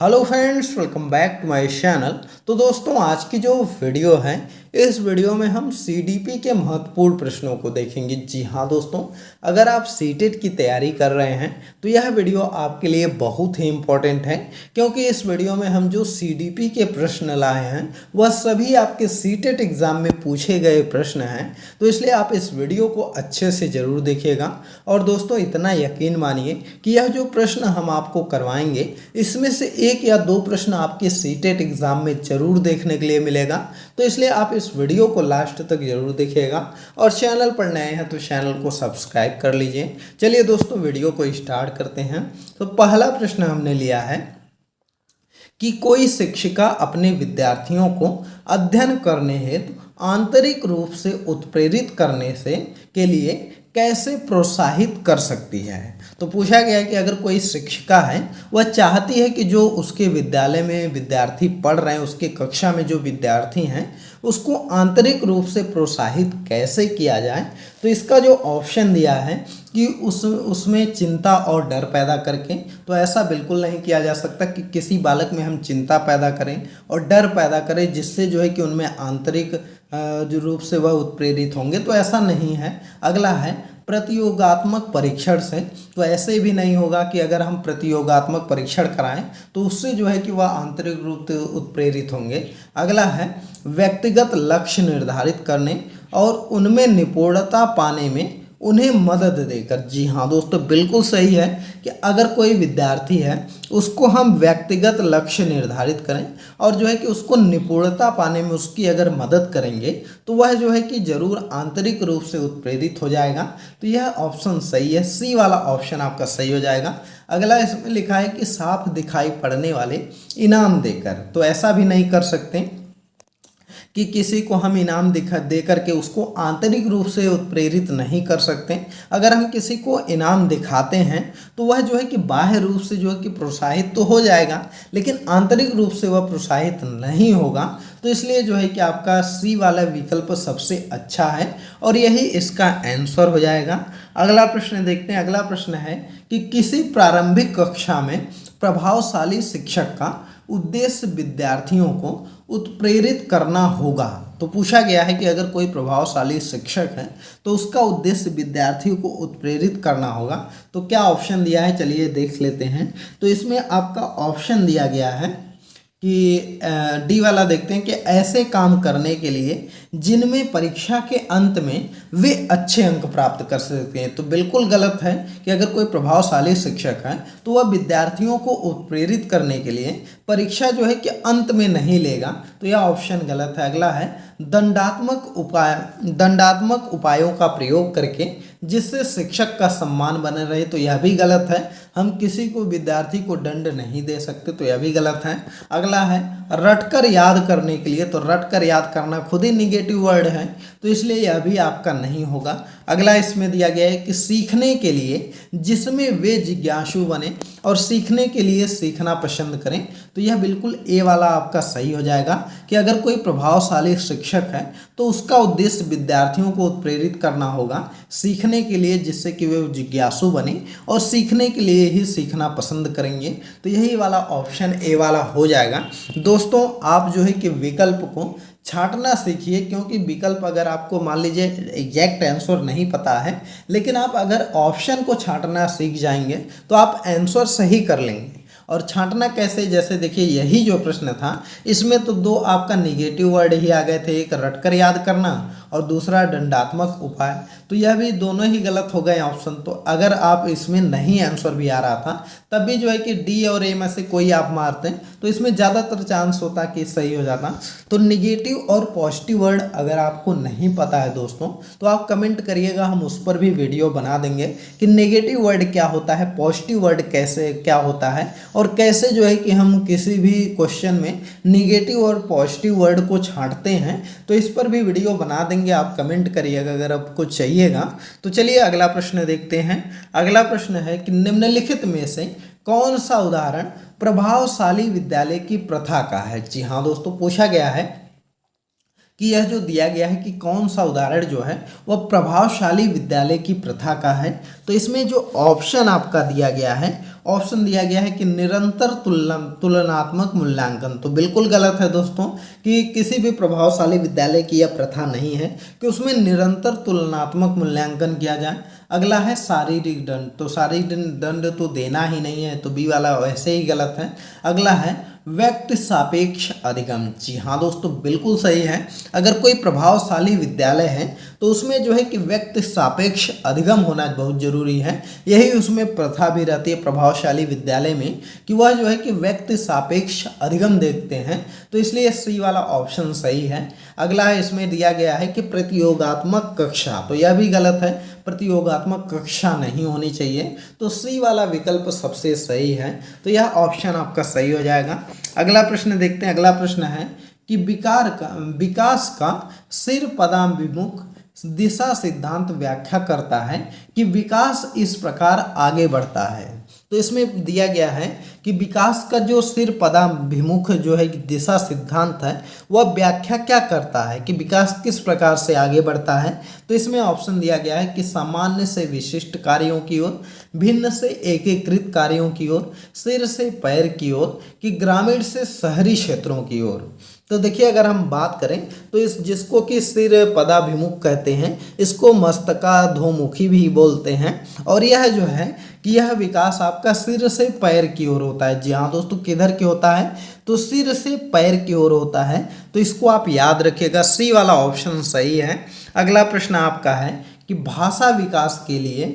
Hello friends, welcome back to my channel. तो दोस्तों, आज की जो वीडियो है, इस वीडियो में हम सीडीपी के महत्वपूर्ण प्रश्नों को देखेंगे। जी हाँ दोस्तों, अगर आप सीटेट की तैयारी कर रहे हैं तो यह वीडियो आपके लिए बहुत ही इम्पोर्टेंट है, क्योंकि इस वीडियो में हम जो सीडीपी के प्रश्न लाए हैं वह सभी आपके सीटेट एग्ज़ाम में पूछे गए प्रश्न हैं। तो इसलिए आप इस वीडियो को अच्छे से ज़रूर देखिएगा। और दोस्तों, इतना यकीन मानिए कि यह जो प्रश्न हम आपको करवाएंगे, इसमें से एक या दो प्रश्न आपके सीटेट एग्जाम में जरूर देखने के लिए मिलेगा। तो इसलिए आप इस वीडियो को लास्ट तक जरूर देखिएगा, और चैनल पर नए हैं तो चैनल को सब्सक्राइब कर लीजिए। चलिए दोस्तों, वीडियो को स्टार्ट करते हैं। तो पहला प्रश्न हमने लिया है कि कोई शिक्षिका अपने विद्यार्थियों को अध्ययन करने हेतु आंतरिक रूप से उत्प्रेरित करने से के लिए कैसे प्रोत्साहित कर सकती है। तो पूछा गया है कि अगर कोई शिक्षिका है, वह चाहती है कि जो उसके विद्यालय में विद्यार्थी पढ़ रहे हैं, उसके कक्षा में जो विद्यार्थी हैं, उसको आंतरिक रूप से प्रोत्साहित कैसे किया जाए। तो इसका जो ऑप्शन दिया है कि उसमें चिंता और डर पैदा करके, तो ऐसा बिल्कुल नहीं किया जा सकता कि किसी बालक में हम चिंता पैदा करें और डर पैदा करें, जिससे जो है कि उनमें आंतरिक जो रूप से वह उत्प्रेरित होंगे। तो ऐसा नहीं है। अगला है प्रतियोगात्मक परीक्षण से। तो ऐसे भी नहीं होगा कि अगर हम प्रतियोगात्मक परीक्षण कराएं तो उससे जो है कि वह आंतरिक रूप से उत्प्रेरित होंगे। अगला है व्यक्तिगत लक्ष्य निर्धारित करने और उनमें निपुणता पाने में उन्हें मदद देकर। जी हाँ दोस्तों, बिल्कुल सही है कि अगर कोई विद्यार्थी है, उसको हम व्यक्तिगत लक्ष्य निर्धारित करें और जो है कि उसको निपुणता पाने में उसकी अगर मदद करेंगे, तो वह जो है कि जरूर आंतरिक रूप से उत्प्रेरित हो जाएगा। तो यह ऑप्शन सही है, सी वाला ऑप्शन आपका सही हो जाएगा। अगला इसमें लिखा है कि साफ दिखाई पड़ने वाले इनाम देकर। तो ऐसा भी नहीं कर सकते कि किसी को हम इनाम दिखा दे करके उसको आंतरिक रूप से उत्प्रेरित नहीं कर सकते। अगर हम किसी को इनाम दिखाते हैं तो वह जो है कि बाह्य रूप से जो है कि प्रोत्साहित तो हो जाएगा, लेकिन आंतरिक रूप से वह प्रोत्साहित नहीं होगा। तो इसलिए जो है कि आपका सी वाला विकल्प सबसे अच्छा है और यही इसका आंसर हो जाएगा। अगला प्रश्न देखते हैं। अगला प्रश्न है कि किसी प्रारंभिक कक्षा में प्रभावशाली शिक्षक का उद्देश्य विद्यार्थियों को उत्प्रेरित करना होगा। तो पूछा गया है कि अगर कोई प्रभावशाली शिक्षक है तो उसका उद्देश्य विद्यार्थियों को उत्प्रेरित करना होगा। तो क्या ऑप्शन दिया है, चलिए देख लेते हैं। तो इसमें आपका ऑप्शन दिया गया है कि डी वाला देखते हैं कि ऐसे काम करने के लिए जिनमें परीक्षा के अंत में वे अच्छे अंक प्राप्त कर सकते हैं। तो बिल्कुल गलत है कि अगर कोई प्रभावशाली शिक्षक है तो वह विद्यार्थियों को उत्प्रेरित करने के लिए परीक्षा जो है कि अंत में नहीं लेगा। तो यह ऑप्शन गलत है। अगला है दंडात्मक उपायों का प्रयोग करके जिससे शिक्षक का सम्मान बने रहे। तो यह भी गलत है। हम किसी को विद्यार्थी को दंड नहीं दे सकते, तो यह भी गलत है। अगला है रटकर याद करने के लिए। तो रटकर याद करना खुद ही निगेटिव वर्ड है, तो इसलिए यह भी आपका नहीं होगा। अगला इसमें दिया गया है कि सीखने के लिए जिसमें वे जिज्ञासु बने और सीखने के लिए सीखना पसंद करें। तो यह बिल्कुल ए वाला आपका सही हो जाएगा कि अगर कोई प्रभावशाली शिक्षक है तो उसका उद्देश्य विद्यार्थियों को उत्प्रेरित करना होगा सीखने के लिए, जिससे कि वे जिज्ञासु बने और सीखने के लिए ही सीखना पसंद करेंगे। तो यही वाला ऑप्शन ए वाला हो जाएगा। दोस्तों, आप जो है कि विकल्प को छांटना सीखिए, क्योंकि विकल्प अगर आपको मान लीजिए एग्जैक्ट आंसर नहीं पता है, लेकिन आप अगर ऑप्शन को छांटना सीख जाएंगे तो आप आंसर सही कर लेंगे। और छांटना कैसे, जैसे देखिए यही जो प्रश्न था, इसमें तो दो आपका निगेटिव वर्ड ही आ गए थे, एक रटकर याद करना और दूसरा दंडात्मक उपाय। तो यह भी दोनों ही गलत हो गए ऑप्शन। तो अगर आप इसमें नहीं आंसर भी आ रहा था तब भी जो है कि डी और ए में से कोई आप मारते हैं तो इसमें ज़्यादातर चांस होता कि सही हो जाता। तो निगेटिव और पॉजिटिव वर्ड अगर आपको नहीं पता है दोस्तों, तो आप कमेंट करिएगा, हम उस पर भी वीडियो बना देंगे कि नेगेटिव वर्ड क्या होता है, पॉजिटिव वर्ड कैसे क्या होता है, और कैसे जो है कि हम किसी भी क्वेश्चन में निगेटिव और पॉजिटिव वर्ड को छांटते हैं। तो इस पर भी वीडियो बना देंगे, आप कमेंट करिएगा अगर आपको चाहिएगा। तो चलिए अगला प्रश्न देखते हैं। अगला प्रश्न है कि निम्नलिखित में से कौन सा उदाहरण प्रभावशाली विद्यालय की प्रथा का है। जी हाँ दोस्तों, पूछा गया है कि यह जो दिया गया है कि कौन सा उदाहरण जो है वह प्रभावशाली विद्यालय की प्रथा का है। तो इसमें जो ऑप्शन आपका दिया गया है ऑप्शन दिया गया है कि निरंतर तुलनात्मक मूल्यांकन। तो बिल्कुल गलत है दोस्तों कि किसी भी प्रभावशाली विद्यालय की यह प्रथा नहीं है कि उसमें निरंतर तुलनात्मक मूल्यांकन किया जाए। अगला है शारीरिक दंड। तो शारीरिक दंड तो देना ही नहीं है, तो बी वाला वैसे ही गलत है। अगला है व्यक्ति सापेक्ष अधिगम। जी हाँ दोस्तों, बिल्कुल सही है। अगर कोई प्रभावशाली विद्यालय है तो उसमें जो है कि व्यक्ति सापेक्ष अधिगम होना बहुत जरूरी है। यही उसमें प्रथा भी रहती है प्रभावशाली विद्यालय में कि वह जो है कि व्यक्ति सापेक्ष अधिगम देखते हैं। तो इसलिए सी वाला ऑप्शन सही है। अगला है, इसमें दिया गया है कि प्रतियोगात्मक कक्षा। तो यह भी गलत है, प्रतियोगात्मक कक्षा नहीं होनी चाहिए। तो सी वाला विकल्प सबसे सही है। तो यह ऑप्शन आपका सही हो जाएगा। अगला प्रश्न देखते हैं। अगला प्रश्न है कि विकास का सिर पदाभिमुख दिशा सिद्धांत व्याख्या करता है कि विकास इस प्रकार आगे बढ़ता है। तो इसमें दिया गया है कि विकास का जो सिर पदाभिमुख जो है दिशा सिद्धांत है वह व्याख्या क्या करता है कि विकास किस प्रकार से आगे बढ़ता है। तो इसमें ऑप्शन दिया गया है कि सामान्य से विशिष्ट कार्यों की ओर, भिन्न से एकीकृत कार्यों की ओर, सिर से पैर की ओर, कि ग्रामीण से शहरी क्षेत्रों की ओर। तो देखिए, अगर हम बात करें तो इस जिसको कि सिर पदाभिमुख कहते हैं, इसको मस्तकाधोमुखी भी बोलते हैं। और यह जो है कि यह विकास आपका सिर से पैर की ओर होता है। जी हाँ दोस्तों, किधर की होता है? तो सिर से पैर की ओर होता है। तो इसको आप याद रखिएगा, सी वाला ऑप्शन सही है। अगला प्रश्न आपका है कि भाषा विकास के लिए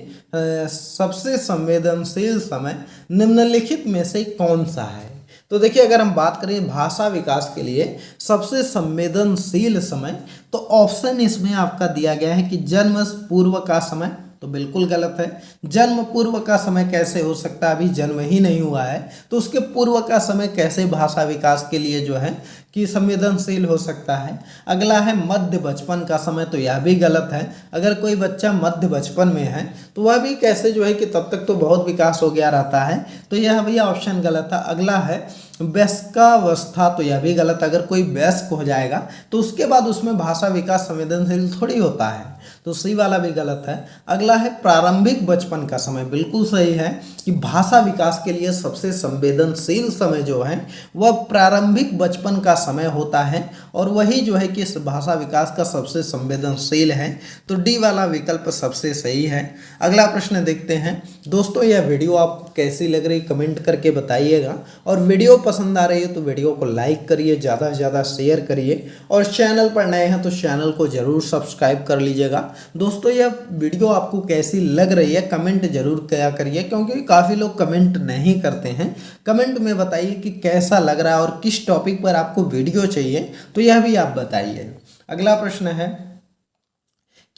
सबसे संवेदनशील समय निम्नलिखित में से कौन सा है। तो देखिए, अगर हम बात करें भाषा विकास के लिए सबसे संवेदनशील समय, तो ऑप्शन इसमें आपका दिया गया है कि जन्म पूर्व का समय। तो बिल्कुल गलत है। जन्म पूर्व का समय कैसे हो सकता है? अभी जन्म ही नहीं हुआ है, तो उसके पूर्व का समय कैसे भाषा विकास के लिए जो है कि संवेदनशील हो सकता है। अगला है मध्य बचपन का समय। तो यह भी गलत है। अगर कोई बच्चा मध्य बचपन में है तो वह भी कैसे जो है कि तब तक तो बहुत विकास हो गया रहता है। तो यह भी ऑप्शन गलत है। अगला है वयस्कावस्था। तो यह भी गलत। अगर कोई वयस्क हो जाएगा तो उसके बाद उसमें भाषा विकास संवेदनशील थोड़ी होता है। तो सी वाला भी गलत है। अगला है प्रारंभिक बचपन का समय। बिल्कुल सही है कि भाषा विकास के लिए सबसे संवेदनशील समय जो है वह प्रारंभिक बचपन का समय होता है, और वही जो है कि इस भाषा विकास का सबसे संवेदनशील है। तो डी वाला विकल्प सबसे सही है। अगला प्रश्न देखते हैं। दोस्तों, यह वीडियो आपको कैसी लग रही कमेंट करके बताइएगा, और वीडियो पसंद आ रही है तो वीडियो को लाइक करिए, ज़्यादा से ज़्यादा शेयर करिए, और चैनल पर नए हैं तो चैनल को ज़रूर सब्सक्राइब कर लीजिएगा। दोस्तों, यह वीडियो आपको कैसी लग रही है कमेंट जरूर किया करिए, क्योंकि काफ़ी लोग कमेंट नहीं करते हैं। कमेंट में बताइए कि कैसा लग रहा है और किस टॉपिक पर आपको वीडियो चाहिए, तो यह भी आप बताइए। अगला प्रश्न है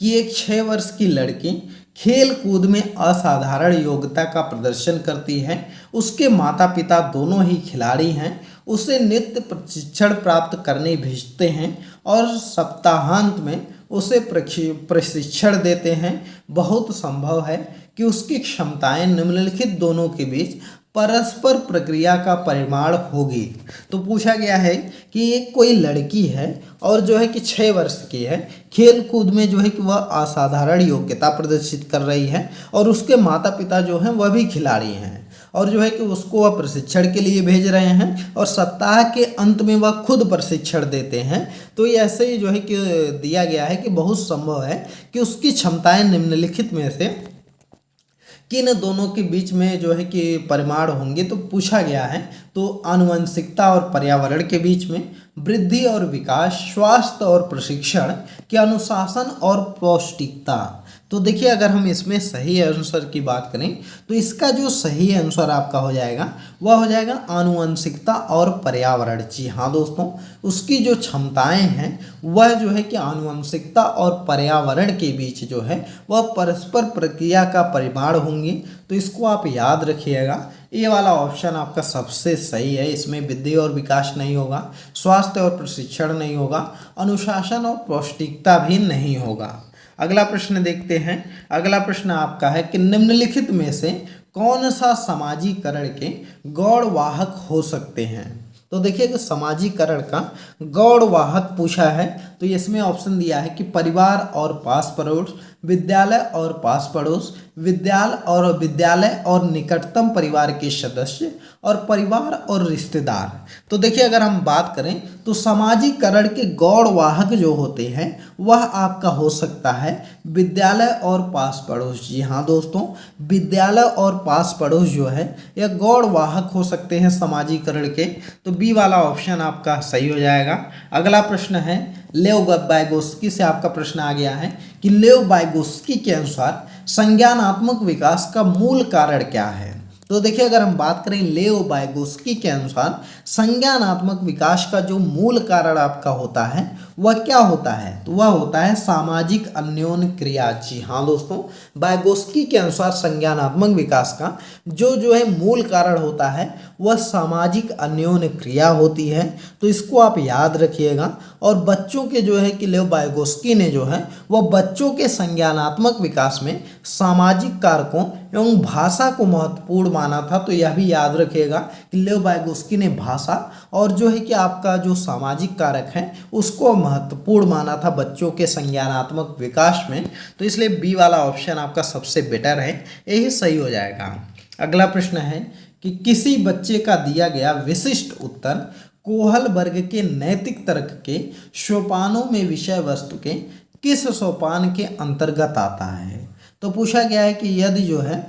कि एक 6 वर्ष की लड़की खेल कूद में असाधारण योग्यता का प्रदर्शन करती है। उसके माता पिता दोनों ही खिलाड़ी हैं। उसे नित्य प्रशिक्षण प्राप्त करने भेजते हैं और सप्ताहांत में उसे प्रशिक्षण देते हैं। बहुत संभव है कि उसकी क्षमताएं निम्नलिखित दोनों के बीच परस्पर प्रक्रिया का परिमाण होगी। तो पूछा गया है कि एक कोई लड़की है और जो है कि 6 वर्ष की है, खेल कूद में जो है कि वह असाधारण योग्यता प्रदर्शित कर रही है, और उसके माता पिता जो हैं वह भी खिलाड़ी हैं, और जो है कि उसको वह प्रशिक्षण के लिए भेज रहे हैं, और सप्ताह के अंत में वह खुद प्रशिक्षण देते हैं। तो ये ऐसे ही जो है कि दिया गया है कि बहुत संभव है कि उसकी क्षमताएं निम्नलिखित में से किन दोनों के बीच में जो है कि परिमाण होंगे। तो पूछा गया है तो आनुवंशिकता और पर्यावरण के बीच में, वृद्धि और विकास, स्वास्थ्य और प्रशिक्षण, के अनुशासन और पौष्टिकता। तो देखिए, अगर हम इसमें सही आंसर की बात करें तो इसका जो सही आंसर आपका हो जाएगा वह हो जाएगा आनुवंशिकता और पर्यावरण। जी हाँ दोस्तों, उसकी जो क्षमताएं हैं वह जो है कि आनुवंशिकता और पर्यावरण के बीच जो है वह परस्पर प्रक्रिया का परिमाण होंगी। तो इसको आप याद रखिएगा। ये वाला ऑप्शन आपका सबसे सही है। इसमें वृद्धि और विकास नहीं होगा, स्वास्थ्य और प्रशिक्षण नहीं होगा, अनुशासन और पौष्टिकता भी नहीं होगा। अगला प्रश्न देखते हैं। अगला प्रश्न आपका है कि निम्नलिखित में से कौन सा सामाजिकरण के गौड़वाहक हो सकते हैं। तो देखिए, कि सामाजिकरण का गौड़वाहक पूछा है तो इसमें ऑप्शन दिया है कि परिवार और पास पड़ोस, विद्यालय और पास पड़ोस, विद्यालय और निकटतम परिवार के सदस्य, और परिवार और रिश्तेदार। तो देखिए अगर हम बात करें तो सामाजिकरण के गौड़वाहक जो होते हैं वह आपका हो सकता है विद्यालय और पास पड़ोस। जी हाँ दोस्तों, विद्यालय और पास पड़ोस जो है यह गौड़वाहक हो सकते हैं सामाजिकरण के। तो बी वाला ऑप्शन आपका सही हो जाएगा। अगला प्रश्न है लेव वाइगोत्स्की से आपका प्रश्न आ गया है कि लेव वाइगोत्स्की के अनुसार संज्ञानात्मक विकास का मूल कारण क्या है। तो देखिए अगर हम बात करें लेव वाइगोत्स्की के अनुसार संज्ञानात्मक विकास का जो मूल कारण आपका होता है वह क्या होता है, तो वह होता है सामाजिक अन्योन्य क्रिया। जी हाँ दोस्तों, वाइगोत्स्की के अनुसार संज्ञानात्मक विकास का जो है मूल कारण होता है वह सामाजिक अन्योन्य क्रिया होती है। तो इसको आप याद रखिएगा। और बच्चों के जो है कि लेव वाइगोत्स्की ने जो है वह बच्चों के संज्ञानात्मक विकास में सामाजिक कारकों एवं भाषा को महत्वपूर्ण माना था। तो यह भी याद रखिएगा कि लेव वाइगोत्स्की ने भाषा और जो है कि आपका जो सामाजिक कारक है उसको महत्वपूर्ण माना था बच्चों के संज्ञानात्मक विकास में। तो इसलिए बी वाला ऑप्शन आपका सबसे बेटर है, यही सही हो जाएगा। अगला प्रश्न है कि किसी बच्चे का दिया गया विशिष्ट उत्तर कोहल वर्ग के नैतिक तर्क के सोपानों में विषय वस्तु के किस सोपान के अंतर्गत आता है। तो पूछा गया है कि यदि जो है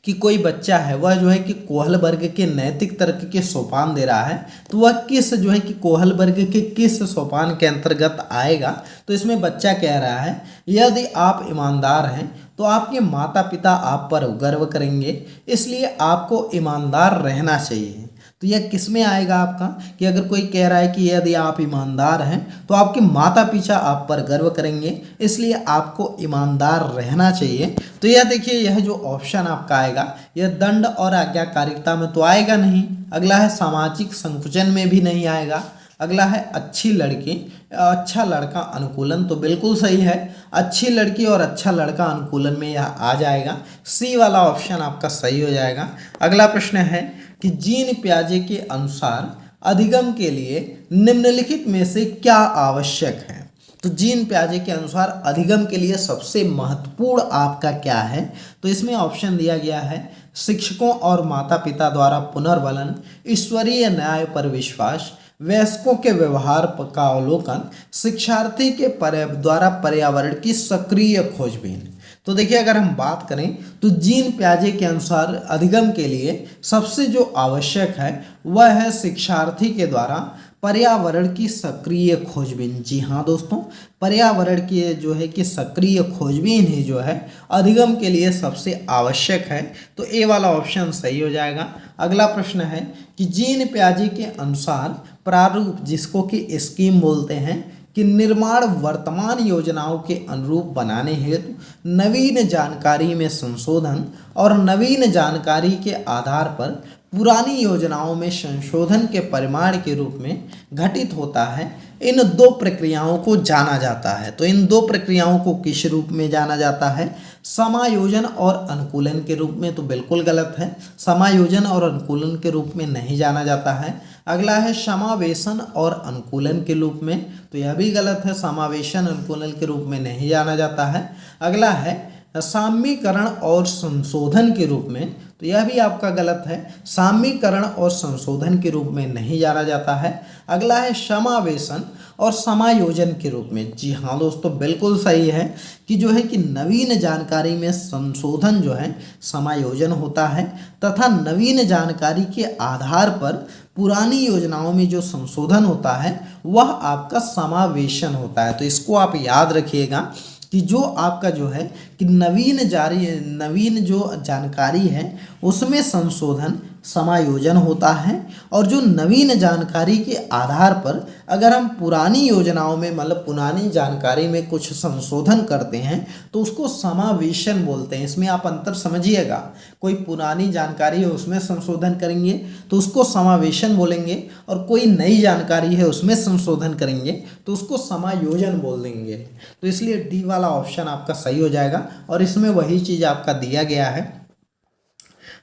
कि कोई बच्चा है वह जो है कि कोहल वर्ग के नैतिक तर्क के सोपान दे रहा है तो वह किस जो है कि कोहल वर्ग के किस सोपान के अंतर्गत आएगा। तो इसमें बच्चा कह रहा है यदि आप ईमानदार हैं तो आपके माता पिता आप पर गर्व करेंगे, इसलिए आपको ईमानदार रहना चाहिए। तो यह किस में आएगा आपका कि अगर कोई कह रहा है कि यदि आप ईमानदार हैं तो आपके माता पिता आप पर गर्व करेंगे, इसलिए आपको ईमानदार रहना चाहिए। तो यह देखिए यह जो ऑप्शन आपका आएगा यह दंड और आज्ञाकारिता में तो आएगा नहीं। अगला है सामाजिक संकुचन में भी नहीं आएगा। अगला है अच्छी लड़की अच्छा लड़का अनुकूलन, तो बिल्कुल सही है, अच्छी लड़की और अच्छा लड़का अनुकूलन में यह आ जाएगा। सी वाला ऑप्शन आपका सही हो जाएगा। अगला प्रश्न है कि जीन पियाजे के अनुसार अधिगम के लिए निम्नलिखित में से क्या आवश्यक है। तो जीन पियाजे के अनुसार अधिगम के लिए सबसे महत्वपूर्ण आपका क्या है, तो इसमें ऑप्शन दिया गया है शिक्षकों और माता पिता द्वारा पुनर्वलन, ईश्वरीय न्याय पर विश्वास, वयस्कों के व्यवहार का अवलोकन, शिक्षार्थी के द्वारा पर्यावरण की सक्रिय खोजबीन। तो देखिए अगर हम बात करें तो जीन पियाजे के अनुसार अधिगम के लिए सबसे जो आवश्यक है वह है शिक्षार्थी के द्वारा पर्यावरण की सक्रिय खोजबीन। जी हाँ दोस्तों, पर्यावरण की जो है कि सक्रिय खोजबीन ही जो है अधिगम के लिए सबसे आवश्यक है। तो ए वाला ऑप्शन सही हो जाएगा। अगला प्रश्न है कि जीन पियाजे के अनुसार प्रारूप जिसको कि स्कीम बोलते हैं कि निर्माण वर्तमान योजनाओं के अनुरूप बनाने हेतु नवीन जानकारी में संशोधन और नवीन जानकारी के आधार पर पुरानी योजनाओं में संशोधन के परिमाण के रूप में घटित होता है। इन दो प्रक्रियाओं को जाना जाता है। तो इन दो प्रक्रियाओं को किस रूप में जाना जाता है, समायोजन और अनुकूलन के रूप में। तो बिल्कुल गलत है, समायोजन और अनुकूलन के रूप में नहीं जाना जाता है। अगला है समावेशन और अनुकूलन के रूप में, तो यह भी गलत है, समावेशन अनुकूलन के रूप में नहीं जाना जाता है। अगला है साम्यीकरण और संशोधन के रूप में, तो यह भी आपका गलत है, साम्यीकरण और संशोधन के रूप में नहीं जाना जाता है। अगला है समावेशन और समायोजन के रूप में। जी हाँ दोस्तों, बिल्कुल सही है कि जो है कि नवीन जानकारी में संशोधन जो है समायोजन होता है तथा नवीन जानकारी के आधार पर पुरानी योजनाओं में जो संशोधन होता है वह आपका समावेशन होता है। तो इसको आप याद रखिएगा कि जो आपका जो है कि नवीन जो जानकारी है उसमें संशोधन समायोजन होता है, और जो नवीन जानकारी के आधार पर अगर हम पुरानी योजनाओं में मतलब पुरानी जानकारी में कुछ संशोधन करते हैं तो उसको समावेशन बोलते हैं। इसमें आप अंतर समझिएगा, कोई पुरानी जानकारी है उसमें संशोधन करेंगे तो उसको समावेशन बोलेंगे, और कोई नई जानकारी है उसमें संशोधन करेंगे तो उसको समायोजन बोल देंगे। तो इसलिए डी वाला ऑप्शन आपका सही हो जाएगा, और इसमें वही चीज़ आपका दिया गया है।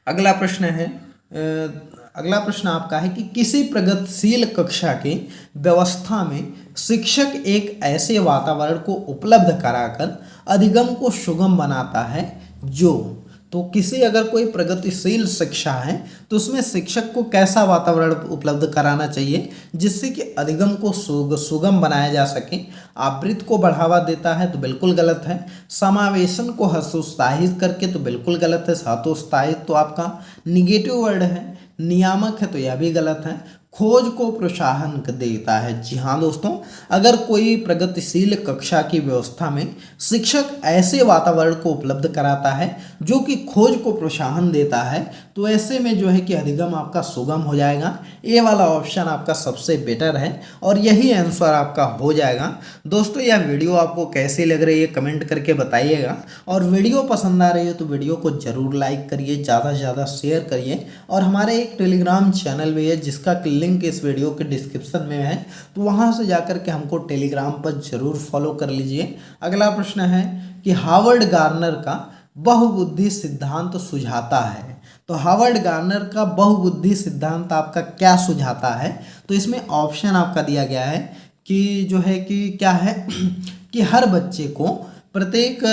अगला प्रश्न है अगला प्रश्न आपका है कि किसी प्रगतिशील कक्षा की व्यवस्था में शिक्षक एक ऐसे वातावरण को उपलब्ध कराकर अधिगम को सुगम बनाता है जो, तो किसी अगर कोई प्रगतिशील शिक्षा है तो उसमें शिक्षक को कैसा वातावरण उपलब्ध कराना चाहिए जिससे कि अधिगम को सुगम बनाया जा सके। आवृत्ति को बढ़ावा देता है तो बिल्कुल गलत है। समावेशन को हतोत्साहित करके तो बिल्कुल गलत है। हतोत्साहित तो आपका निगेटिव वर्ड है। नियामक है तो यह भी गलत है। खोज को प्रोत्साहन देता है। जी हाँ दोस्तों, अगर कोई प्रगतिशील कक्षा की व्यवस्था में शिक्षक ऐसे वातावरण को उपलब्ध कराता है जो कि खोज को प्रोत्साहन देता है तो ऐसे में जो है कि अधिगम आपका सुगम हो जाएगा। ये वाला ऑप्शन आपका सबसे बेटर है और यही आंसर आपका हो जाएगा। दोस्तों यह वीडियो आपको कैसी लग रही है कमेंट करके बताइएगा और वीडियो पसंद आ रही है तो वीडियो को ज़रूर लाइक करिए, ज़्यादा से ज़्यादा शेयर करिए। और हमारे एक टेलीग्राम चैनल भी है जिसका लिंक इस वीडियो के डिस्क्रिप्शन में है, तो वहां से जाकर के हमको टेलीग्राम पर जरूर फॉलो कर लीजिए। अगला प्रश्न है कि हार्वर्ड गार्नर का बहुबुद्धि सिद्धांत सुझाता है। तो हार्वर्ड गार्नर का बहुबुद्धि सिद्धांत आपका क्या सुझाता है, तो इसमें ऑप्शन आपका दिया गया है कि जो है कि क्या है कि हर बच्चे को प्रत्येक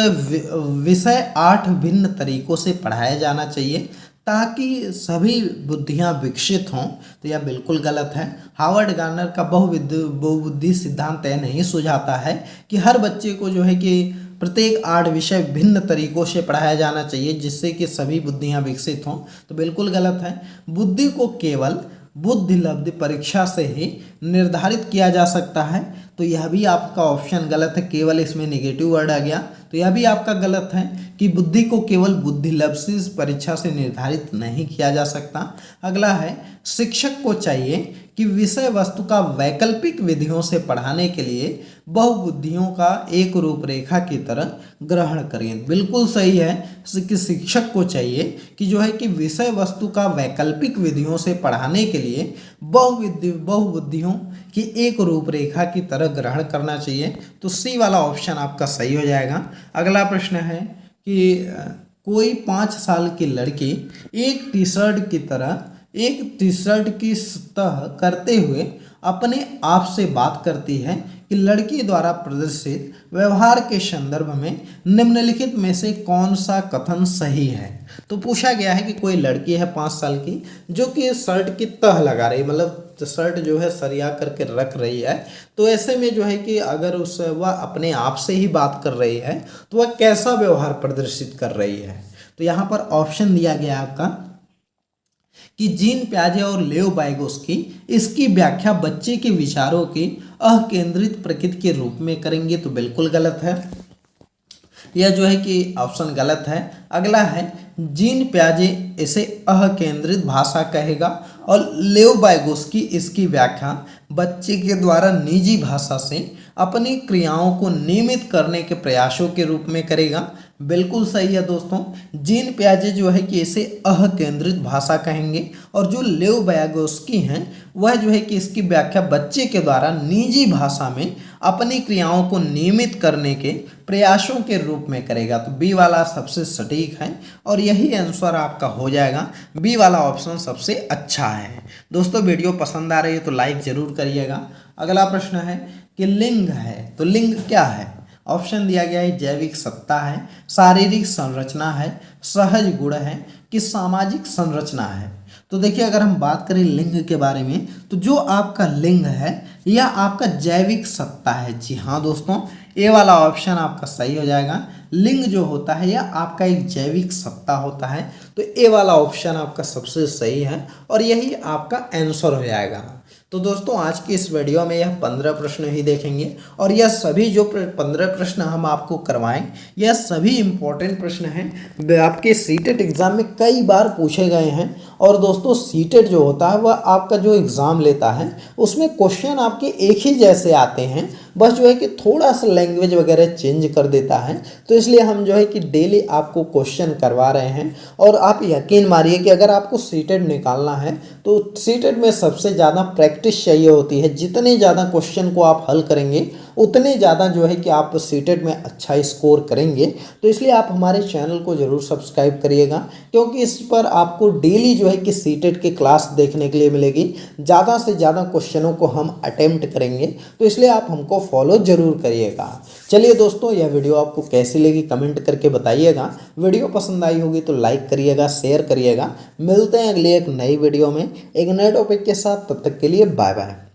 विषय 8 भिन्न तरीकों से पढ़ाया जाना चाहिए ताकि सभी बुद्धियां विकसित हों। तो यह बिल्कुल गलत है। हार्वर्ड गार्नर का बहुबुद्धि सिद्धांत यह नहीं सुझाता है कि हर बच्चे को जो है कि प्रत्येक 8 विषय भिन्न तरीकों से पढ़ाया जाना चाहिए जिससे कि सभी बुद्धियां विकसित हों। तो बिल्कुल गलत है। बुद्धि को केवल बुद्धिलब्धि परीक्षा से ही निर्धारित किया जा सकता है। तो यह भी आपका ऑप्शन गलत है। केवल इसमें नेगेटिव वर्ड आ गया तो यह भी आपका गलत है कि बुद्धि को केवल बुद्धिलब्धि परीक्षा से निर्धारित नहीं किया जा सकता। अगला है शिक्षक को चाहिए कि विषय वस्तु का वैकल्पिक विधियों से पढ़ाने के लिए बहुबुद्धियों का एक रूपरेखा की तरह ग्रहण करें। बिल्कुल सही है कि शिक्षक को चाहिए कि जो है कि विषय वस्तु का वैकल्पिक विधियों से पढ़ाने के लिए बहुबुद्धियों की एक रूपरेखा की तरह ग्रहण करना चाहिए। तो सी वाला ऑप्शन आपका सही हो जाएगा। अगला प्रश्न है कि कोई 5 साल की लड़की एक टी शर्ट की सतह करते हुए अपने आप से बात करती है कि लड़की द्वारा प्रदर्शित व्यवहार के संदर्भ में निम्नलिखित में से कौन सा कथन सही है। तो पूछा गया है कि कोई लड़की है 5 साल की जो कि शर्ट की तह लगा रही, मतलब शर्ट जो है सरिया करके रख रही है। तो ऐसे में जो है कि अगर वह अपने आप से ही बात कर रही है तो वह कैसा व्यवहार प्रदर्शित कर रही है। तो यहाँ पर ऑप्शन दिया गया आपका कि जीन प्याजे और लेओ वाइगोस्की इसकी व्याख्या बच्चे के विचारों की अकेंद्रित प्रकृति के रूप में करेंगे। तो बिल्कुल गलत है। यह जो है कि ऑप्शन गलत है। अगला है जीन प्याजे इसे अकेंद्रित भाषा कहेगा और लेओ वाइगोस्की इसकी व्याख्या बच्चे के द्वारा निजी भाषा से अपनी क्रियाओं को नियमित करने के प्रयासों के रूप में करेगा। बिल्कुल सही है दोस्तों। जीन प्याजे जो है कि इसे अकेंद्रित भाषा कहेंगे और जो लेओ वाइगोस्की हैं वह जो है कि इसकी व्याख्या बच्चे के द्वारा निजी भाषा में अपनी क्रियाओं को नियमित करने के प्रयासों के रूप में करेगा। तो बी वाला सबसे सटीक है और यही आंसर आपका हो जाएगा। बी वाला ऑप्शन सबसे अच्छा है। दोस्तों वीडियो पसंद आ रही है तो लाइक ज़रूर करिएगा। अगला प्रश्न है कि लिंग है, तो लिंग क्या है। ऑप्शन दिया गया है जैविक सत्ता है, शारीरिक संरचना है, सहज गुण है कि सामाजिक संरचना है। तो देखिए अगर हम बात करें लिंग के बारे में तो जो आपका लिंग है यह आपका जैविक सत्ता है। जी हाँ दोस्तों, ए वाला ऑप्शन आपका सही हो जाएगा। लिंग जो होता है यह आपका एक जैविक सत्ता होता है। तो ए वाला ऑप्शन आपका सबसे सही है और यही आपका आंसर हो जाएगा। तो दोस्तों आज की इस वीडियो में यह 15 प्रश्न ही देखेंगे और यह सभी जो 15 प्रश्न हम आपको करवाएं यह सभी इम्पोर्टेंट प्रश्न हैं, आपके सीटेट एग्ज़ाम में कई बार पूछे गए हैं। और दोस्तों सीटेट जो होता है वह आपका जो एग्ज़ाम लेता है उसमें क्वेश्चन आपके एक ही जैसे आते हैं, बस जो है कि थोड़ा सा लैंग्वेज वगैरह चेंज कर देता है। तो इसलिए हम जो है कि डेली आपको क्वेश्चन करवा रहे हैं और आप यकीन मानिए कि अगर आपको सीटेट निकालना है तो सीटेट में सबसे ज़्यादा प्रैक्टिस चाहिए होती है। जितने ज़्यादा क्वेश्चन को आप हल करेंगे उतने ज़्यादा जो है कि आप सीटेट में अच्छा स्कोर करेंगे। तो इसलिए आप हमारे चैनल को ज़रूर सब्सक्राइब करिएगा, क्योंकि इस पर आपको डेली जो है कि सीटेट की क्लास देखने के लिए मिलेगी। ज़्यादा से ज़्यादा क्वेश्चनों को हम अटेम्प्ट करेंगे, तो इसलिए आप हमको फॉलो ज़रूर करिएगा। चलिए दोस्तों, यह वीडियो आपको कैसी लगी कमेंट करके बताइएगा। वीडियो पसंद आई होगी तो लाइक करिएगा, शेयर करिएगा। मिलते हैं अगले एक नई वीडियो में एक नए टॉपिक के साथ। तब तक के लिए बाय बाय।